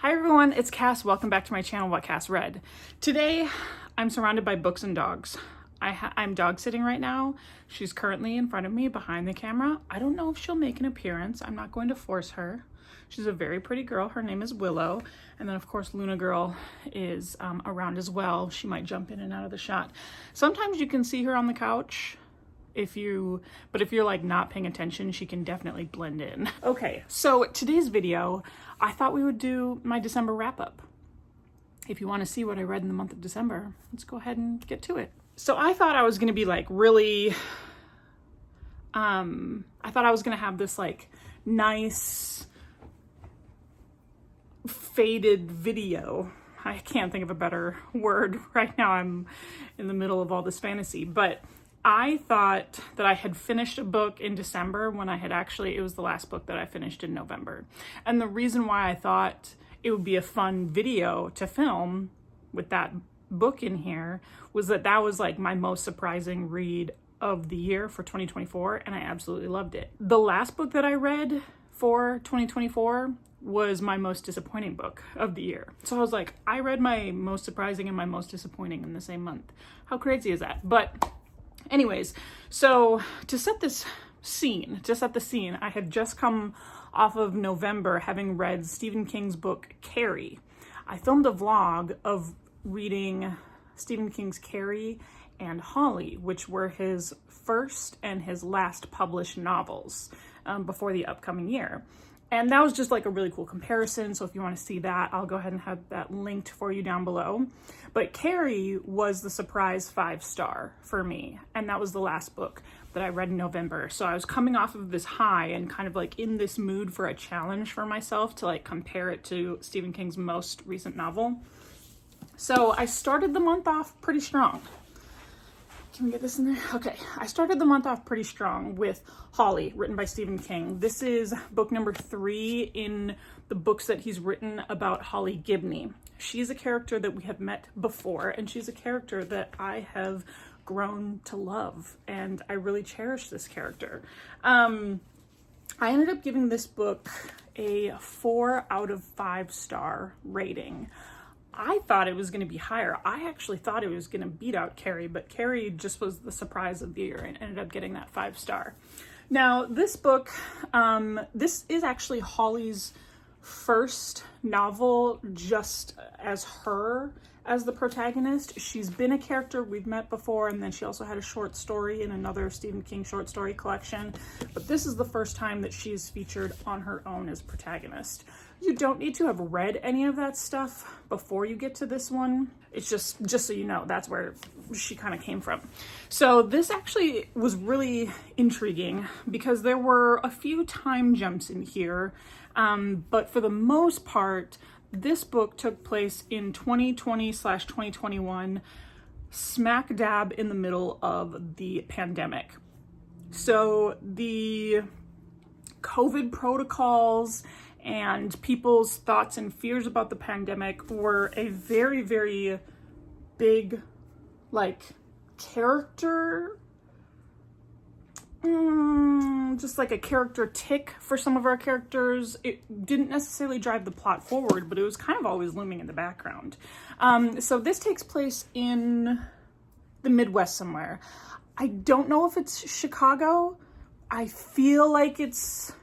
Hi everyone, it's Cass. Welcome back to my channel, What Cass Read. Today, I'm surrounded by books and dogs. I'm dog sitting right now. She's currently in front of me behind the camera. I don't know if she'll make an appearance. I'm not going to force her. She's a very pretty girl. Her name is Willow. And then of course, Luna Girl is around as well. She might jump in and out of the shot. Sometimes you can see her on the couch. But if you're like not paying attention, she can definitely blend in. Okay, so today's video, I thought we would do my December wrap up. If you want to see what I read in the month of December, let's go ahead and get to it. So I thought I was going to be like really, I thought I was going to have this like nice faded video. I can't think of a better word right now. I'm in the middle of all this fantasy, but I thought that I had finished a book in December when it was the last book that I finished in November. And the reason why I thought it would be a fun video to film with that book in here was that was like my most surprising read of the year for 2024, and I absolutely loved it. The last book that I read for 2024 was my most disappointing book of the year. So I was like, I read my most surprising and my most disappointing in the same month. How crazy is that? But anyways, so to set the scene, I had just come off of November having read Stephen King's book, Carrie. I filmed a vlog of reading Stephen King's Carrie and Holly, which were his first and his last published novels before the upcoming year. And that was just like a really cool comparison. So if you want to see that, I'll go ahead and have that linked for you down below. But Carrie was the surprise 5-star for me. And that was the last book that I read in November. So I was coming off of this high and kind of like in this mood for a challenge for myself to like compare it to Stephen King's most recent novel. So I started the month off pretty strong. Can we get this in there? Okay, I started the month off pretty strong with Holly, written by Stephen King. This is book number 3 in the books that he's written about Holly Gibney. She's a character that we have met before, and she's a character that I have grown to love, and I really cherish this character. I ended up giving this book a 4 out of 5-star rating. I thought it was going to be higher. I actually thought it was going to beat out Carrie, but Carrie just was the surprise of the year and ended up getting that 5-star. Now, this book, this is actually Holly's first novel just as her as the protagonist. She's been a character we've met before, and then she also had a short story in another Stephen King short story collection. But this is the first time that she's featured on her own as protagonist. You don't need to have read any of that stuff before you get to this one. It's just so you know, that's where she kind of came from. So this actually was really intriguing because there were a few time jumps in here. But for the most part, this book took place in 2020/2021, smack dab in the middle of the pandemic. So the COVID protocols and people's thoughts and fears about the pandemic were a very, very big, like, character, just like a character tick for some of our characters. It didn't necessarily drive the plot forward, but it was kind of always looming in the background. So this takes place in the Midwest somewhere. I don't know if it's Chicago. I feel like it's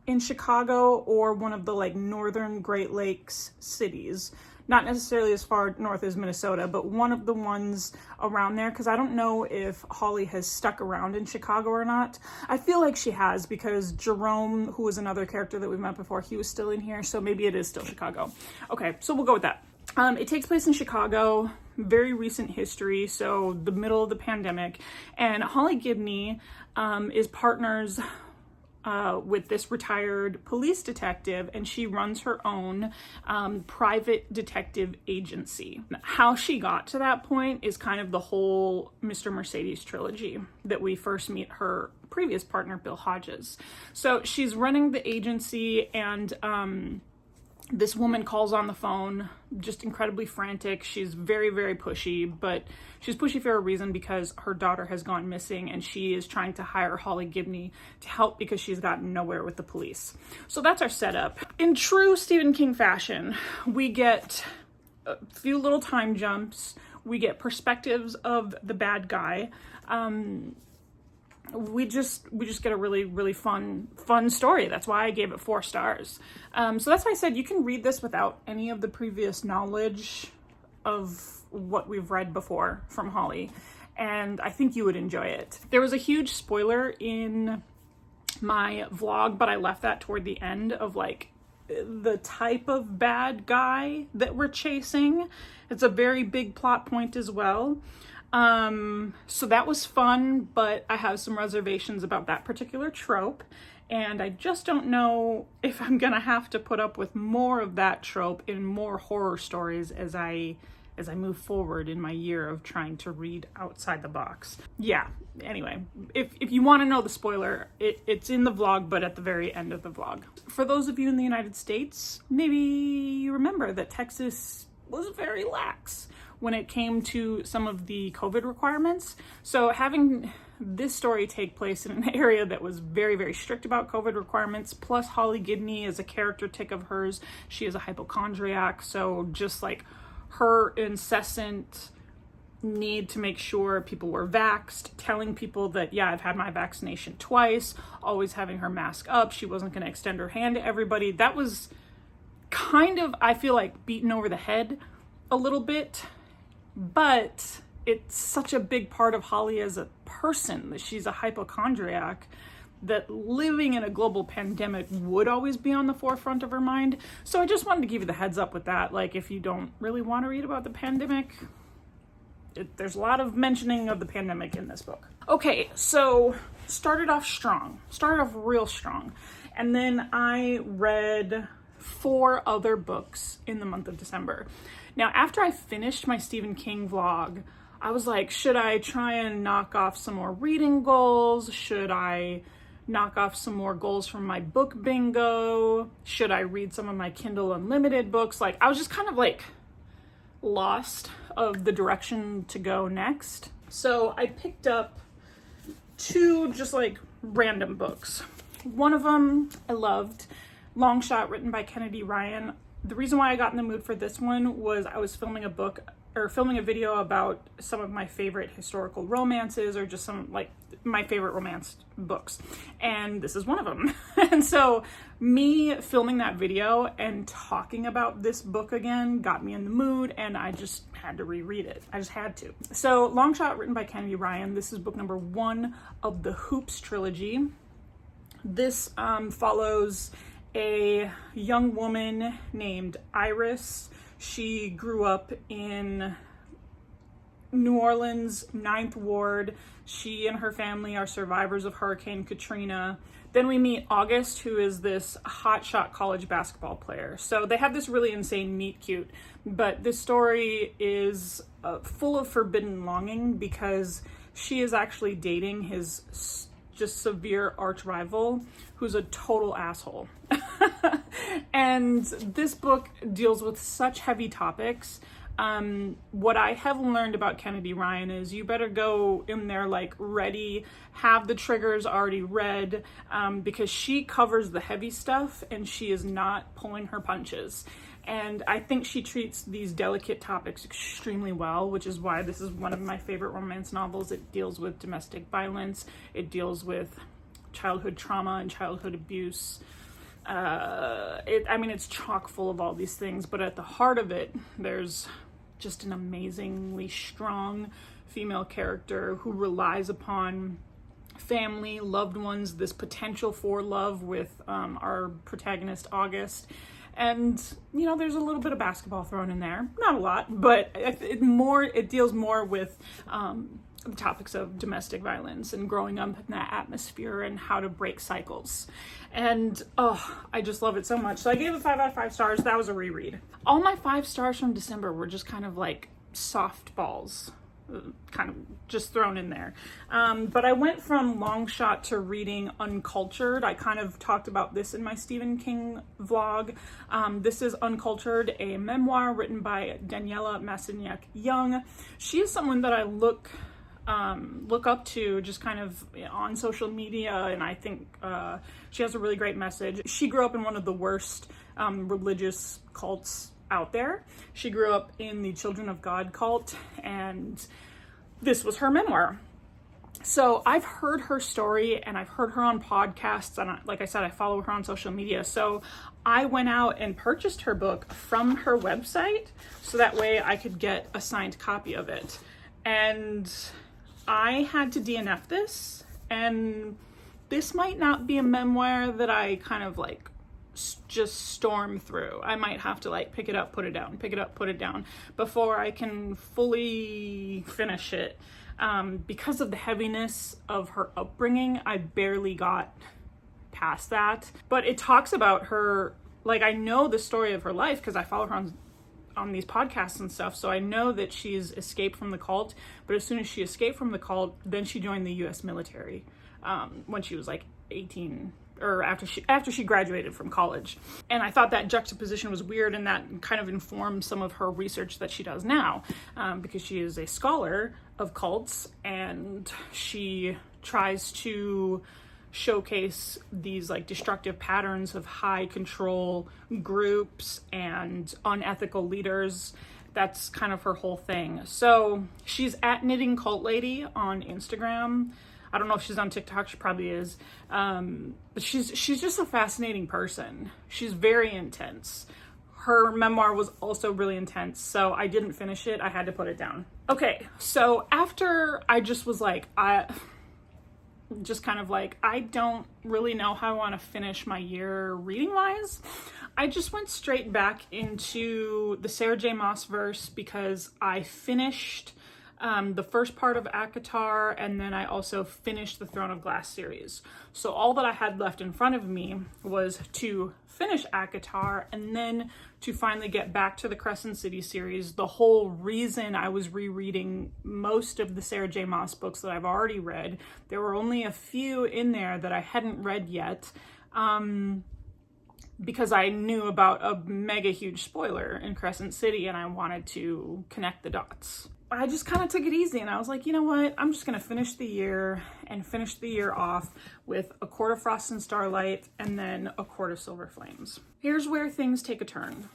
in Chicago or one of the like northern Great Lakes cities. Not necessarily as far north as Minnesota, but one of the ones around there, because I don't know if Holly has stuck around in Chicago or not. I feel like she has, because Jerome, who was another character that we've met before, he was still in here, so maybe it is still Chicago. Okay, so we'll go with that. It takes place in Chicago, very recent history, so the middle of the pandemic, and Holly Gibney is partners with this retired police detective, and she runs her own private detective agency. How she got to that point is kind of the whole Mr. Mercedes trilogy that we first meet her previous partner, Bill Hodges. So she's running the agency, and This woman calls on the phone, just incredibly frantic. She's very, very pushy, but she's pushy for a reason, because her daughter has gone missing and she is trying to hire Holly Gibney to help because she's gotten nowhere with the police. So that's our setup. In true Stephen King fashion, we get a few little time jumps. We get perspectives of the bad guy. We just get a really, really fun story. That's why I gave it 4 stars. So that's why I said you can read this without any of the previous knowledge of what we've read before from Holly, and I think you would enjoy it. There was a huge spoiler in my vlog, but I left that toward the end, of like the type of bad guy that we're chasing. It's a very big plot point as well. So that was fun, but I have some reservations about that particular trope, and I just don't know if I'm gonna have to put up with more of that trope in more horror stories as I move forward in my year of trying to read outside the box. Yeah, anyway, if you want to know the spoiler, it's in the vlog, but at the very end of the vlog. For those of you in the United States, maybe you remember that Texas was very lax when it came to some of the COVID requirements. So having this story take place in an area that was very, very strict about COVID requirements, plus Holly Gibney is a character tick of hers. She is a hypochondriac, so just like her incessant need to make sure people were vaxxed, telling people that, yeah, I've had my vaccination twice, always having her mask up, she wasn't going to extend her hand to everybody. That was kind of, I feel like, beaten over the head a little bit, but it's such a big part of Holly as a person that she's a hypochondriac, that living in a global pandemic would always be on the forefront of her mind. So I just wanted to give you the heads up with that. Like, if you don't really want to read about the pandemic, there's a lot of mentioning of the pandemic in this book. Okay, so started off real strong. And then I read 4 other books in the month of December. Now, after I finished my Stephen King vlog, I was like, should I try and knock off some more reading goals? Should I knock off some more goals from my book bingo? Should I read some of my Kindle Unlimited books? Like, I was just kind of like lost of the direction to go next. So I picked up 2 just like random books. One of them I loved, Long Shot, written by Kennedy Ryan. The reason why I got in the mood for this one was I was filming a video about some of my favorite historical romances, or just some like my favorite romance books, and this is one of them. And so me filming that video and talking about this book again got me in the mood, and I just had to reread it. I just had to. So Long Shot, written by Kennedy Ryan. This is book number 1 of the Hoops trilogy. This follows a young woman named Iris. She grew up in New Orleans, 9th Ward. She and her family are survivors of Hurricane Katrina. Then we meet August, who is this hotshot college basketball player. So they have this really insane meet cute, but this story is full of forbidden longing, because she is actually dating his just severe arch rival, who's a total asshole. And this book deals with such heavy topics. What I have learned about Kennedy Ryan is you better go in there like ready, have the triggers already read, because she covers the heavy stuff and she is not pulling her punches. And I think she treats these delicate topics extremely well, which is why this is one of my favorite romance novels. It deals with domestic violence. It deals with childhood trauma and childhood abuse. It's chock full of all these things, but at the heart of it, there's just an amazingly strong female character who relies upon family, loved ones, this potential for love with our protagonist, August. And, you know, there's a little bit of basketball thrown in there. Not a lot, but it deals more with the topics of domestic violence and growing up in that atmosphere and how to break cycles. And, I just love it so much. So I gave it 5 out of 5 stars. That was a reread. All my 5 stars from December were just kind of like softballs kind of just thrown in there. But I went from long shot to reading Uncultured. I kind of talked about this in my Stephen King vlog. This is Uncultured, a memoir written by Daniela Massignac Young. She is someone that I look up to just kind of on social media, and I think she has a really great message. She grew up in one of the worst religious cults out there. She grew up in the Children of God cult, and this was her memoir. So I've heard her story, and I've heard her on podcasts, and like I said, I follow her on social media. So I went out and purchased her book from her website, so that way I could get a signed copy of it. And I had to DNF this, and this might not be a memoir that I kind of like just storm through. I might have to like pick it up, put it down, pick it up, put it down before I can fully finish it. Because of the heaviness of her upbringing, I barely got past that. But it talks about her, like, I know the story of her life because I follow her on these podcasts and stuff, so I know that she's escaped from the cult. But as soon as she escaped from the cult, then she joined the US military when she was like 18, or after she graduated from college. And I thought that juxtaposition was weird, and that kind of informed some of her research that she does now, because she is a scholar of cults, and she tries to showcase these like destructive patterns of high control groups and unethical leaders. That's kind of her whole thing. So she's at Knitting Cult Lady on Instagram. I don't know if she's on TikTok, she probably is. But she's just a fascinating person. She's very intense. Her memoir was also really intense, so I didn't finish it. I had to put it down. Okay, so after I just was like, I don't really know how I want to finish my year reading wise. I just went straight back into the Sarah J. Maas verse because I finished the first part of ACOTAR, and then I also finished the Throne of Glass series. So all that I had left in front of me was to finish ACOTAR and then to finally get back to the Crescent City series. The whole reason I was rereading most of the Sarah J. Maas books that I've already read, there were only a few in there that I hadn't read yet, because I knew about a mega huge spoiler in Crescent City and I wanted to connect the dots. I just kind of took it easy, and I was like, you know what? I'm just going to finish the year off with A Court of Frost and Starlight and then A Court of Silver Flames. Here's where things take a turn.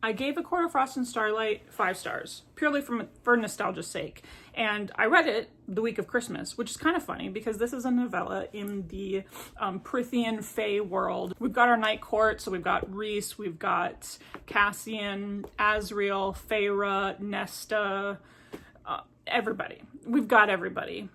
I gave A Court of Frost and Starlight 5 stars, purely for nostalgia's sake. And I read it the week of Christmas, which is kind of funny because this is a novella in the Prythian Fae world. We've got our Night Court, so we've got Rhys, we've got Cassian, Azriel, Feyre, Nesta, everybody. We've got everybody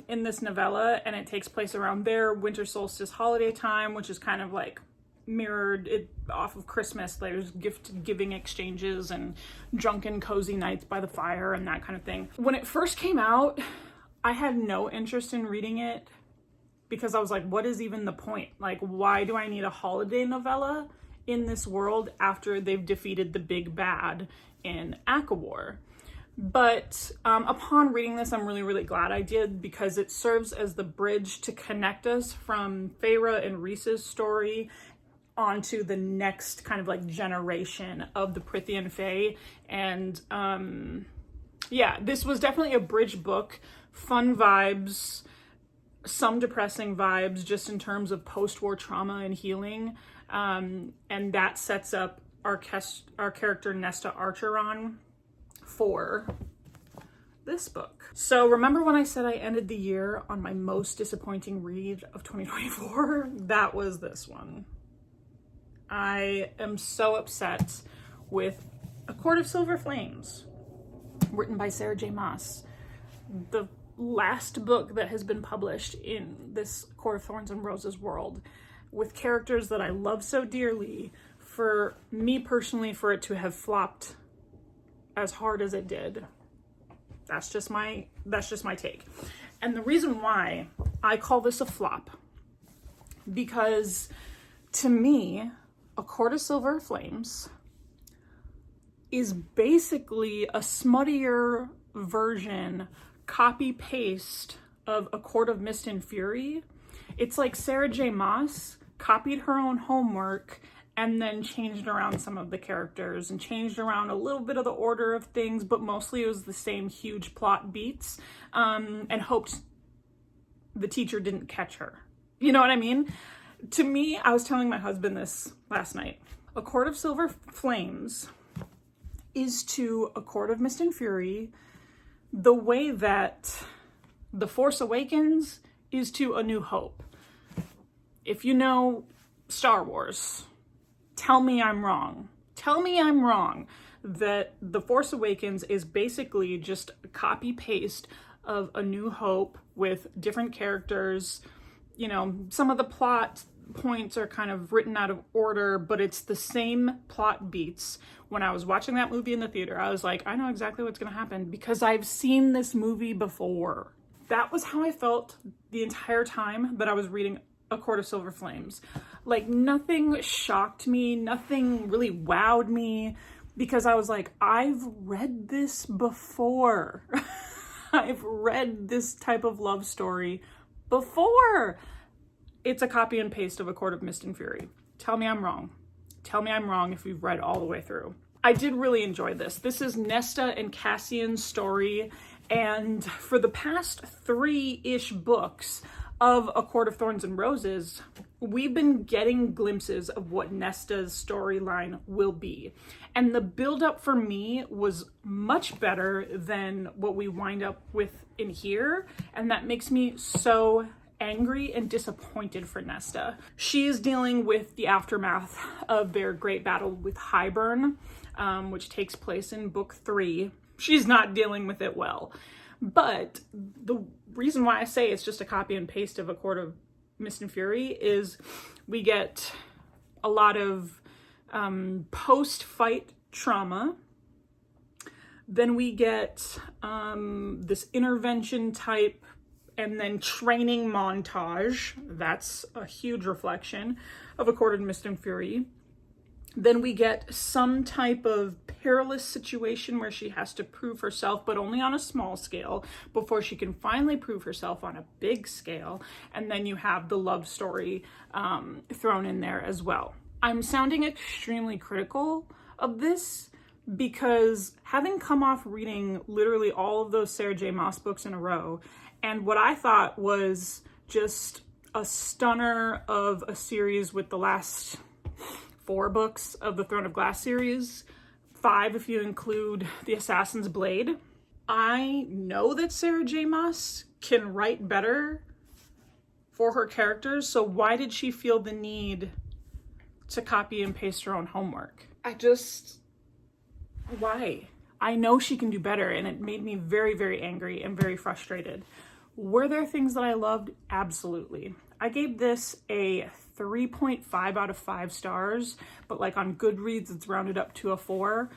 in this novella, and it takes place around their winter solstice holiday time, which is kind of like mirrored it off of Christmas. There's gift giving exchanges and drunken cozy nights by the fire and that kind of thing. When it first came out, I had no interest in reading it because I was like, what is even the point? Like, why do I need a holiday novella in this world after they've defeated the big bad in ACOWAR? But upon reading this, I'm really, really glad I did, because it serves as the bridge to connect us from Feyre and Rhys's story onto the next kind of like generation of the Prythian Fae. And yeah, this was definitely a bridge book. Fun vibes, some depressing vibes just in terms of post-war trauma and healing. And that sets up our character Nesta Archeron for this book. So remember when I said I ended the year on my most disappointing read of 2024? That was this one. I am so upset with A Court of Silver Flames, written by Sarah J. Maas, the last book that has been published in this Court of Thorns and Roses world, with characters that I love so dearly. For me personally, for it to have flopped as hard as it did, that's just my take. And the reason why I call this a flop, because to me, A Court of Silver Flames is basically a smuttier version copy paste of A Court of Mist and Fury. It's like Sarah J. Maas copied her own homework and then changed around some of the characters and changed around a little bit of the order of things, but mostly it was the same huge plot beats, and hoped the teacher didn't catch her. You know what I mean? To me, I was telling my husband this last night. A Court of Silver Flames is to A Court of Mist and Fury the way that The Force Awakens is to A New Hope. If you know Star Wars, tell me I'm wrong. Tell me I'm wrong that The Force Awakens is basically just a copy paste of A New Hope with different characters. You know, some of the plot points are kind of written out of order, but it's the same plot beats. When I was watching that movie in the theater, I was like, I know exactly what's going to happen because I've seen this movie before. That was how I felt the entire time that I was reading A Court of Silver Flames. Like, nothing shocked me, nothing really wowed me, because I was like, I've read this before. I've read this type of love story before. It's a copy and paste of A Court of Mist and Fury. Tell me I'm wrong. Tell me I'm wrong if you've read all the way through. I did really enjoy this. This is Nesta and Cassian's story, and for the past 3-ish books of A Court of Thorns and Roses, we've been getting glimpses of what Nesta's storyline will be. And the build-up for me was much better than what we wind up with in here, and that makes me so angry and disappointed for Nesta. She is dealing with the aftermath of their great battle with Highburn, which takes place in book 3. She's not dealing with it well. But the reason why I say it's just a copy and paste of A Court of Mist and Fury is we get a lot of post-fight trauma. Then we get this intervention type and then training montage. That's a huge reflection of A Court of Mist and Fury. Then we get some type of perilous situation where she has to prove herself, but only on a small scale, before she can finally prove herself on a big scale. And then you have the love story thrown in there as well. I'm sounding extremely critical of this because having come off reading literally all of those Sarah J. Maas books in a row, and what I thought was just a stunner of a series with the last 4 books of the Throne of Glass series, 5 if you include The Assassin's Blade. I know that Sarah J. Maas can write better for her characters, so why did she feel the need to copy and paste her own homework? Why? I know she can do better, and it made me very, very angry and very frustrated. Were there things that I loved? Absolutely. I gave this a 3.5 out of 5 stars, but like on Goodreads, it's rounded up to a 4.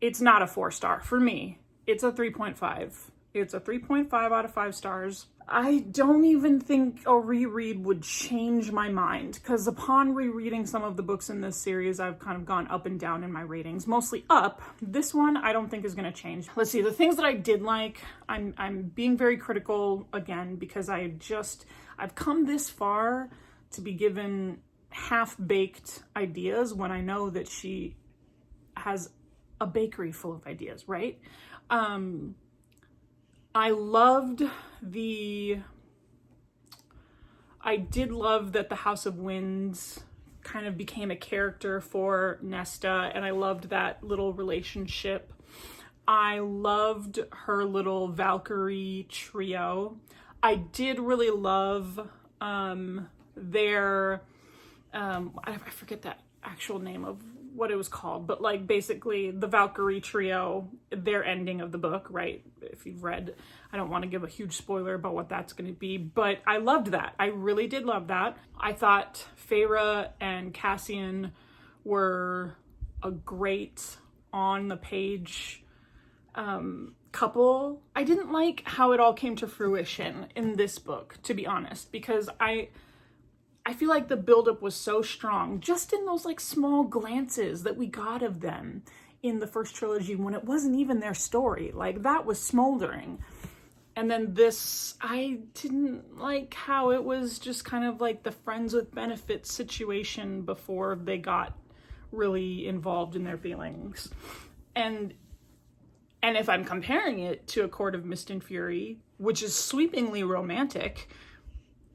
It's not a 4-star for me. It's a 3.5. It's a 3.5 out of 5 stars. I don't even think a reread would change my mind, because upon rereading some of the books in this series, I've kind of gone up and down in my ratings, mostly up. This one I don't think is going to change. Let's see, the things that I did like, I'm being very critical again, because I've come this far to be given half-baked ideas when I know that she has a bakery full of ideas, right? I did love that the House of Winds kind of became a character for Nesta, and I loved that little relationship. I loved her little Valkyrie trio. I did really love their, I forget that actual name of what it was called, but like basically the Valkyrie trio, their ending of the book, right? If you've read, I don't want to give a huge spoiler about what that's going to be, but I loved that. I really did love that. I thought Feyre and Cassian were a great on the page couple. I didn't like how it all came to fruition in this book, to be honest, because I feel like the buildup was so strong just in those like small glances that we got of them in the first trilogy when it wasn't even their story. Like, that was smoldering. And then this, I didn't like how it was just kind of like the friends with benefits situation before they got really involved in their feelings. And if I'm comparing it to A Court of Mist and Fury, which is sweepingly romantic,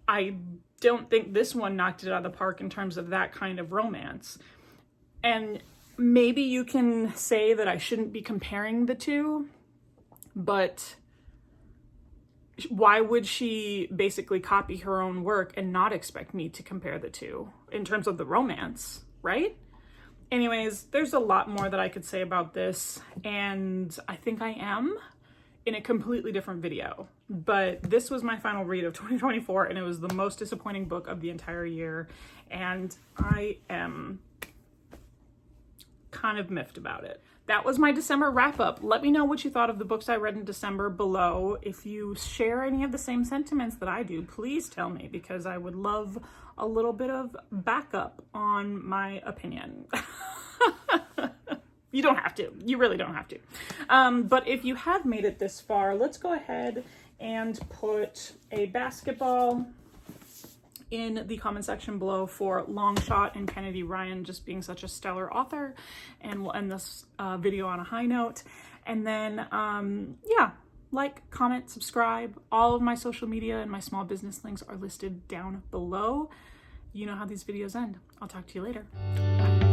I don't think this one knocked it out of the park in terms of that kind of romance. And maybe you can say that I shouldn't be comparing the two, but why would she basically copy her own work and not expect me to compare the two in terms of the romance, right? Anyways, there's a lot more that I could say about this, and I think I am in a completely different video. But this was my final read of 2024, and it was the most disappointing book of the entire year, and I am kind of miffed about it. That was my December wrap-up. Let me know what you thought of the books I read in December below. If you share any of the same sentiments that I do, please tell me, because I would love a little bit of backup on my opinion. You don't have to. You really don't have to. But if you have made it this far, let's go ahead and put a basketball in the comment section below for Longshot and Kennedy Ryan just being such a stellar author, and we'll end this video on a high note. And then yeah, like, comment, subscribe. All of my social media and my small business links are listed down below. You know how these videos end. I'll talk to you later. Bye.